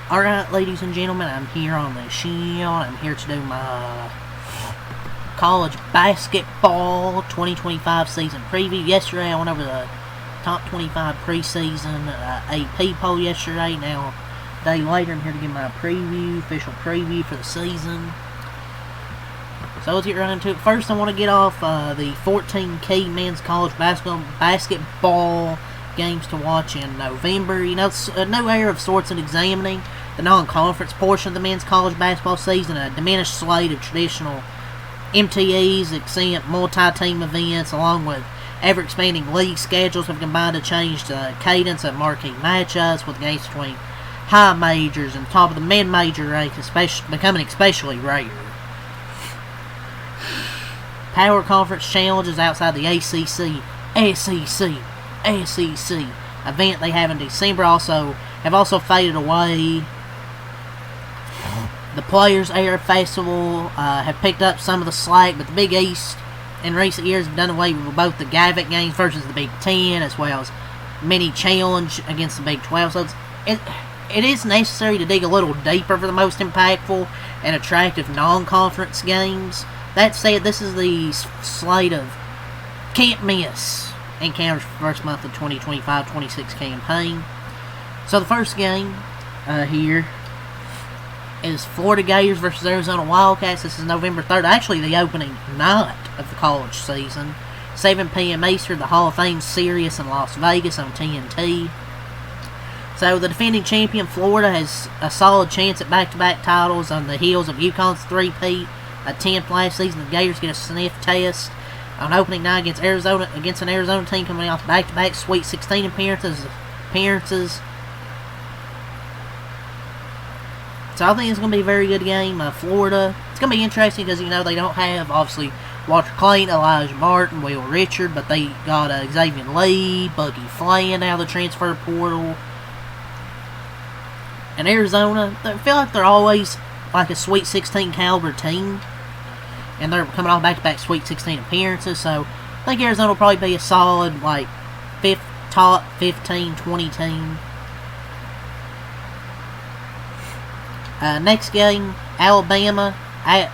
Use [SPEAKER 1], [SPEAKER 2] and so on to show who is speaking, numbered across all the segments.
[SPEAKER 1] Alright, ladies and gentlemen, I'm here on the show. I'm here to do my college basketball 2025 season preview. Yesterday, I went over the top 25 preseason AP poll yesterday. Now, a day later, I'm here to give my official preview for the season. So let's get right into it. First, I want to get off the 14 key men's college basketball games to watch in November. You know, it's a new era of sorts in examining the non-conference portion of the men's college basketball season. A diminished slate of traditional MTEs, exempt multi-team events, along with ever-expanding league schedules, have combined to change the cadence of marquee matchups, with games between high majors and top of the mid-major ranks becoming especially rare. Power conference challenges outside the ACC, SEC event they have in December have also faded away. The Players Era Festival have picked up some of the slack, but the Big East in recent years have done away with both the Gavitt games versus the Big Ten, as well as many challenge against the Big 12. So it is necessary to dig a little deeper for the most impactful and attractive non-conference games. That said, this is the slate of can't miss encounters for the first month of 2025-26 campaign. So the first game here is Florida Gators versus Arizona Wildcats. This is November 3rd, actually the opening night of the college season. 7 p.m. Eastern, the Hall of Fame Sirius in Las Vegas on TNT. So the defending champion Florida has a solid chance at back-to-back titles on the heels of UConn's three-peat attempt last season. The Gators get a sniff test on opening night against an Arizona team coming off back-to-back Sweet 16 appearances. So I think it's going to be a very good game. Florida, it's going to be interesting because, you know, they don't have, obviously, Walter Clayton, Elijah Martin, Will Richard, but they got Xavier Lee, Bucky Fland out of the transfer portal. And Arizona, I feel like they're always like a Sweet 16 caliber team. And they're coming off back-to-back Sweet 16 appearances, so I think Arizona will probably be a solid, like, top 15, 20 team. Next game, Alabama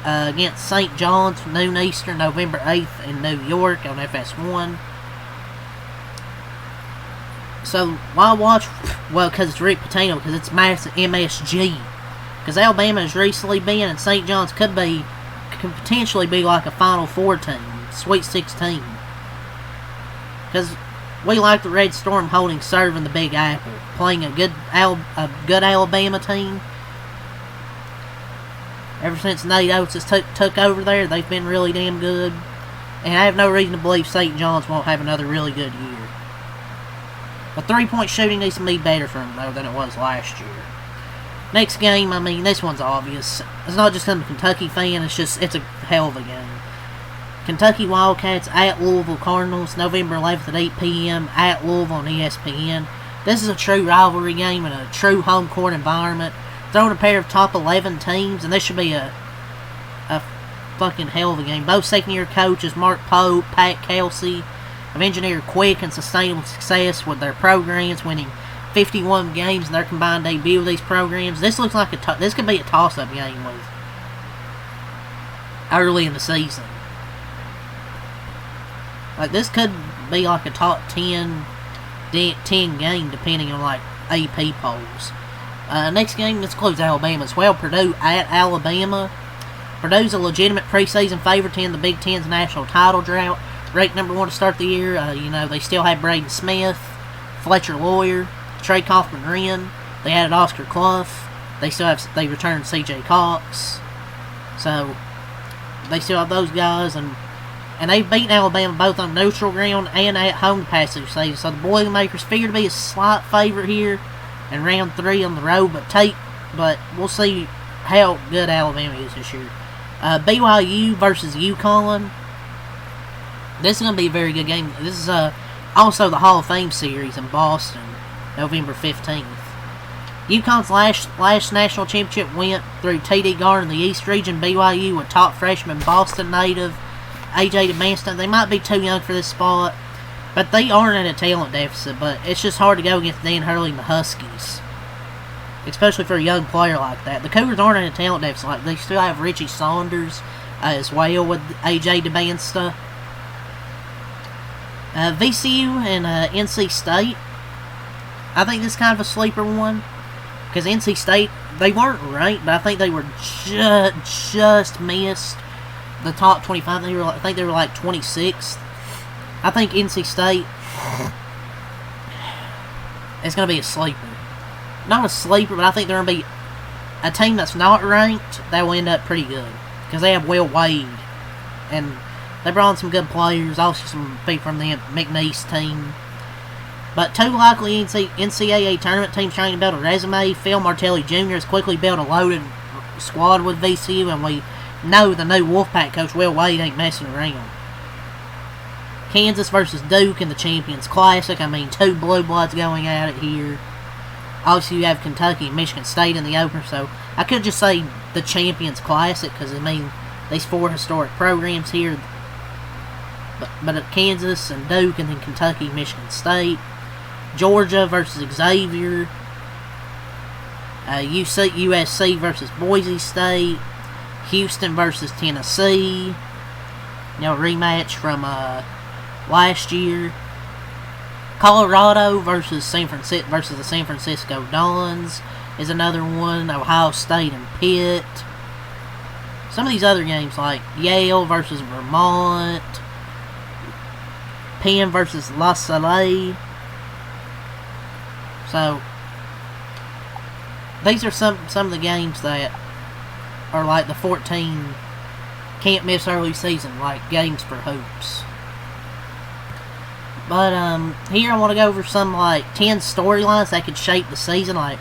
[SPEAKER 1] against St. John's, noon Eastern, November 8th in New York on FS1. So, why watch? Well, because it's Rick Pitino, because it's massive MSG. Because Alabama has recently been, and St. John's could potentially be like a Final Four team, Sweet 16. Because we like the Red Storm holding serve in the Big Apple, playing a good Alabama team. Ever since Nate Oates has took over there, they've been really damn good. And I have no reason to believe St. John's won't have another really good year. But three-point shooting needs to be better for them, though, than it was last year. Next game, I mean, this one's obvious. It's not just I'm a Kentucky fan, it's a hell of a game. Kentucky Wildcats at Louisville Cardinals, November 11th at 8 p.m. at Louisville on ESPN. This is a true rivalry game in a true home court environment. Throwing a pair of top 11 teams, and this should be a fucking hell of a game. Both second-year coaches, Mark Pope, Pat Kelsey, have engineered quick and sustainable success with their programs, winning 51 games in their combined debut of these programs. This looks like this could be a toss-up game with early in the season. Like, this could be like a top 10 game, depending on, like, AP polls. Next game, this includes Alabama as well. Purdue at Alabama. Purdue's a legitimate preseason favorite to end the Big Ten's national title drought. Ranked number 1 to start the year. You know, they still have Braden Smith, Fletcher Lawyer, Trey Kaufman-Renn. They added Oscar Clough. They returned C.J. Cox. So, they still have those guys. And they've beaten Alabama both on neutral ground and at home the past 2 seasons. So, the Boilermakers figure to be a slight favorite here in round 3 on the road, but we'll see how good Alabama is this year. BYU versus UConn. This is going to be a very good game. This is also the Hall of Fame series in Boston, November 15th. UConn's last national championship went through TD Garden in the East Region. BYU with top freshman Boston native AJ DeManston. They might be too young for this spot, but they aren't in a talent deficit. But it's just hard to go against Dan Hurley and the Huskies. especially for a young player like that. The Cougars aren't in a talent deficit. Like, they still have Richie Saunders as well with AJ DeBansta. VCU and NC State. I think this is kind of a sleeper one. Because NC State, they weren't ranked, but I think they were just missed the top 25. I think they were like 26th. I think NC State is going to be a sleeper. Not a sleeper, but I think they're going to be a team that's not ranked that will end up pretty good. Because they have Will Wade. And they brought in some good players. Also some people from the McNeese team. But two likely NCAA tournament teams trying to build a resume. Phil Martelli Jr. has quickly built a loaded squad with VCU. And we know the new Wolfpack coach, Will Wade, ain't messing around. Kansas versus Duke in the Champions Classic. I mean, two blue bloods going at it here. Obviously, you have Kentucky and Michigan State in the opener, so I could just say the Champions Classic, because, I mean, these four historic programs here. But Kansas and Duke, and then Kentucky, Michigan State. Georgia versus Xavier. USC versus Boise State. Houston versus Tennessee. Rematch from last year. Colorado versus the San Francisco Dons is another one. Ohio State and Pitt. Some of these other games like Yale versus Vermont. Penn versus La Salle. So these are some of the games that are like the 14 can't miss early season, like games for hoops. But here I want to go over some like 10 storylines that could shape the season, like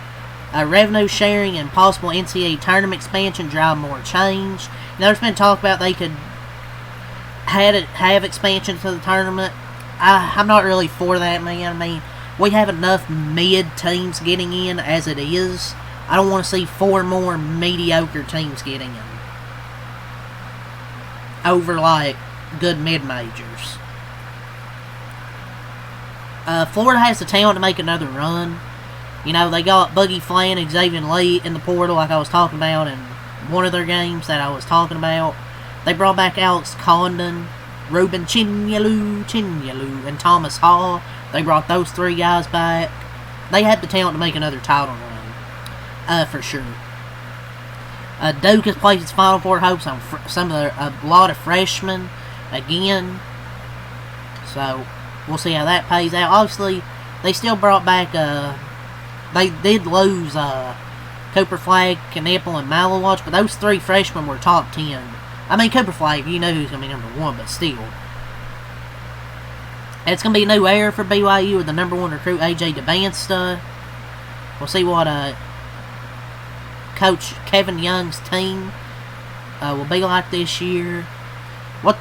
[SPEAKER 1] revenue sharing and possible NCAA tournament expansion drive more change. There's been talk about they could have expansion to the tournament. I'm not really for that, man. I mean, we have enough mid teams getting in as it is. I don't want to see 4 more mediocre teams getting in over like good mid-majors. Florida has the talent to make another run. They got Boogie Flan and Xavier Lee in the portal, like I was talking about in one of their games that I was talking about. They brought back Alex Condon, Ruben Chinyalu, and Thomas Hall. They brought those 3 guys back. They have the talent to make another title run, for sure. Duke has placed its Final Four hopes on a lot of freshmen again. So we'll see how that pays out. Obviously, they still brought back. They did lose Cooper Flagg, Knappel, and Malawatch, but those 3 freshmen were top 10. I mean, Cooper Flagg, you know who's going to be number 1, but still. And it's going to be a new era for BYU with the number 1 recruit, AJ DeBansta. We'll see what Coach Kevin Young's team will be like this year. What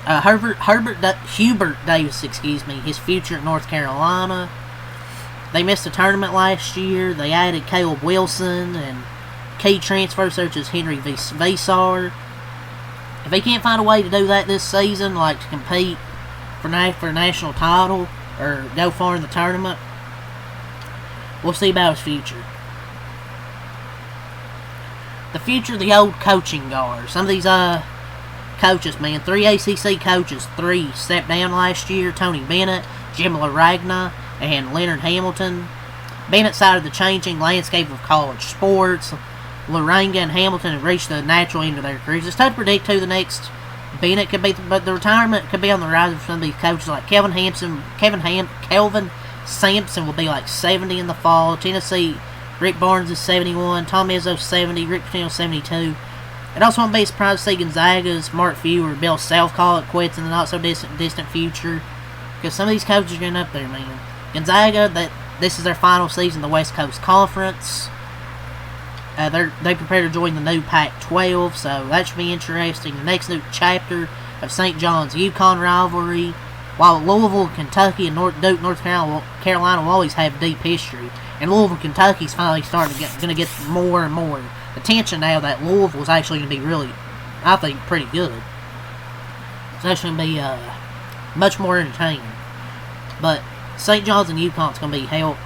[SPEAKER 1] Hubert Davis, his future at North Carolina. They missed the tournament last year. They added Caleb Wilson and key transfer such as Henry Vesar. If he can't find a way to do that this season, like to compete for a national title or go far in the tournament, we'll see about his future. The future of the old coaching guards. Some of these coaches, man. 3 ACC coaches. 3 stepped down last year. Tony Bennett, Jim Laragna, and Leonard Hamilton. Bennett cited the changing landscape of college sports. Laragna and Hamilton have reached the natural end of their careers. It's tough to predict who the next Bennett could be, but the retirement could be on the rise for some of these coaches like Kelvin Sampson will be like 70 in the fall. Tennessee, Rick Barnes is 71. Tom Izzo 70. Rick Pitino 72. It also won't be a surprise to see Gonzaga's Mark Few or Bill Self call it quits in the not so distant future, because some of these coaches are getting up there, man. Gonzaga, this is their final season in the West Coast Conference. They prepare to join the new Pac-12, so that should be interesting. The next new chapter of St. John's UConn rivalry. While Louisville, Kentucky, and Duke, North Carolina will always have deep history, and Louisville, Kentucky's finally going to get more and more attention now that Louisville is actually going to be really, I think, pretty good. It's actually going to be much more entertaining. But St. John's and UConn's going to be held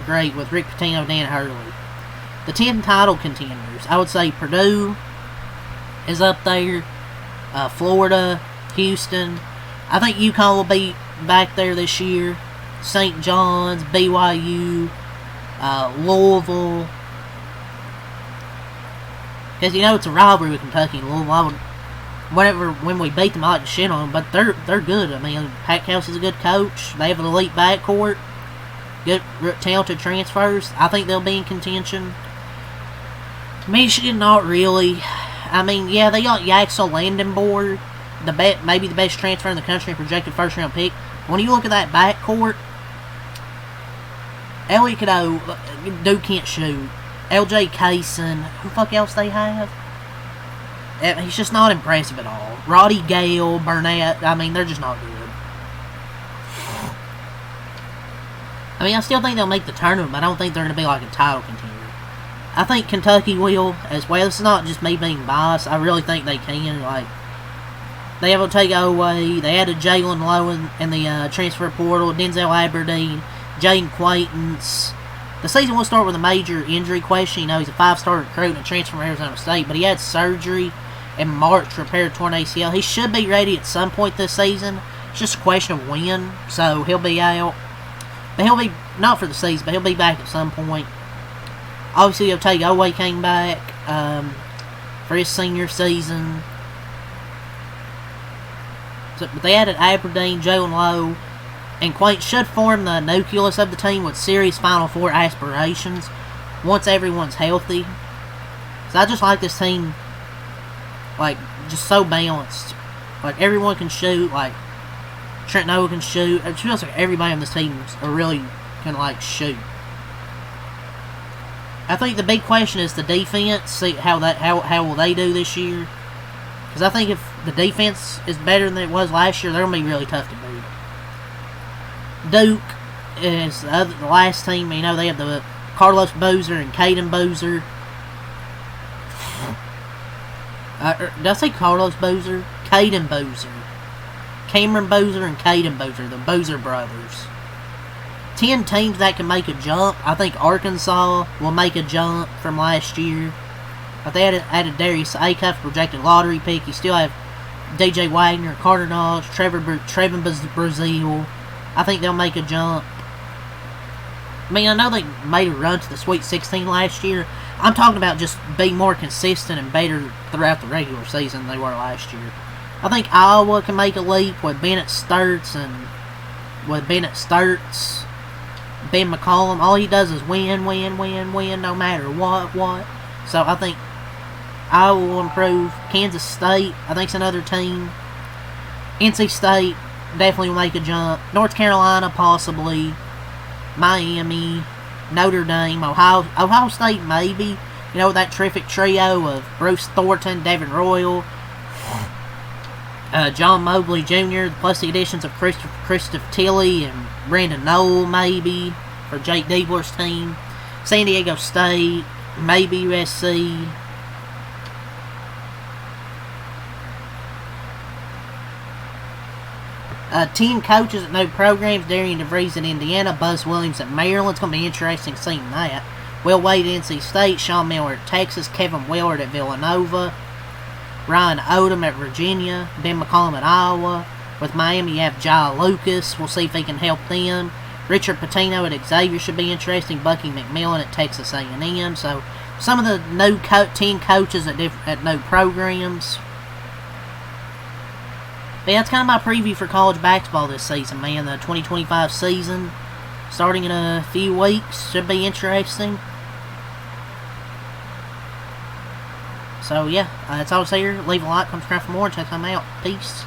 [SPEAKER 1] great with Rick Pitino, Dan Hurley. the 10 title contenders, I would say Purdue is up there, Florida, Houston. I think UConn will be back there this year. St. John's, BYU, Louisville. Because you know it's a rivalry with Kentucky and Louisville. When we beat them, I like to shit on them, but they're good. I mean, Packhouse is a good coach. They have an elite backcourt, good talented transfers. I think they'll be in contention. Michigan, not really. I mean, yeah, they got Yaxel Landenborg, maybe the best transfer in the country and projected first-round pick. When you look at that backcourt, Elliot Cadeau, dude can't shoot. LJ Kaysen, who the fuck else they have? He's just not impressive at all. Roddy Gale, Burnett, I mean, they're just not good. I mean, I still think they'll make the tournament, but I don't think they're going to be like a title contender. I think Kentucky will as well. This is not just me being biased. I really think they can. Like, they have Otagoaway. They added Jalen Lowe in the transfer portal. Denzel Aberdeen, Jaden Quaintance. The season will start with a major injury question. You know, he's a 5-star recruit and a transfer from Arizona State, but he had surgery in March to repair a torn ACL. He should be ready at some point this season. It's just a question of when, so he'll be out. But he'll be, not for the season, but he'll be back at some point. Obviously, Otagoaway came back for his senior season. But they added Aberdeen, Jalen Lowe, and Quaint should form the nucleus of the team with serious Final Four aspirations once everyone's healthy. So I just like this team, like, just so balanced. Like, everyone can shoot. Like, Trent Noah can shoot. It feels like everybody on this team really can, like, shoot. I think the big question is the defense. See how will they do this year? Because I think if the defense is better than it was last year, they're going to be really tough to beat. Duke is the last team. You know, they have the Carlos Boozer and Caden Boozer. Did I say Carlos Boozer? Caden Boozer. Cameron Boozer and Caden Boozer, the Boozer brothers. 10 teams that can make a jump. I think Arkansas will make a jump from last year. But they added Darius Acuff, projected lottery pick. You still have DJ Wagner, Carter Knox, Trevin Brazil. I think they'll make a jump. I mean, I know they made a run to the Sweet 16 last year. I'm talking about just being more consistent and better throughout the regular season than they were last year. I think Iowa can make a leap with Bennett Sturts Ben McCollum. All he does is win, no matter what. So I think Iowa will improve. Kansas State, I think, is another team. NC State definitely will make a jump. North Carolina, possibly. Miami, Notre Dame, Ohio State, maybe. You know, that terrific trio of Bruce Thornton, Devin Royal, John Mobley Jr., plus the additions of Christopher Tilley and Brandon Knoll, maybe, for Jake Diebler's team. San Diego State, maybe USC. Team coaches at no programs: Darian DeVries at Indiana, Buzz Williams at Maryland. It's going to be interesting seeing that. Will Wade at NC State, Sean Miller at Texas, Kevin Willard at Villanova, Ryan Odom at Virginia, Ben McCollum at Iowa. With Miami, you have Jai Lucas. We'll see if he can help them. Richard Pitino at Xavier should be interesting. Bucky McMillan at Texas A&M. So, some of the new 10 coaches at no programs. But yeah, that's kind of my preview for college basketball this season, man. The 2025 season, starting in a few weeks, should be interesting. So, yeah, that's all I'll say here. Leave a like, subscribe for more, and check them out. Peace.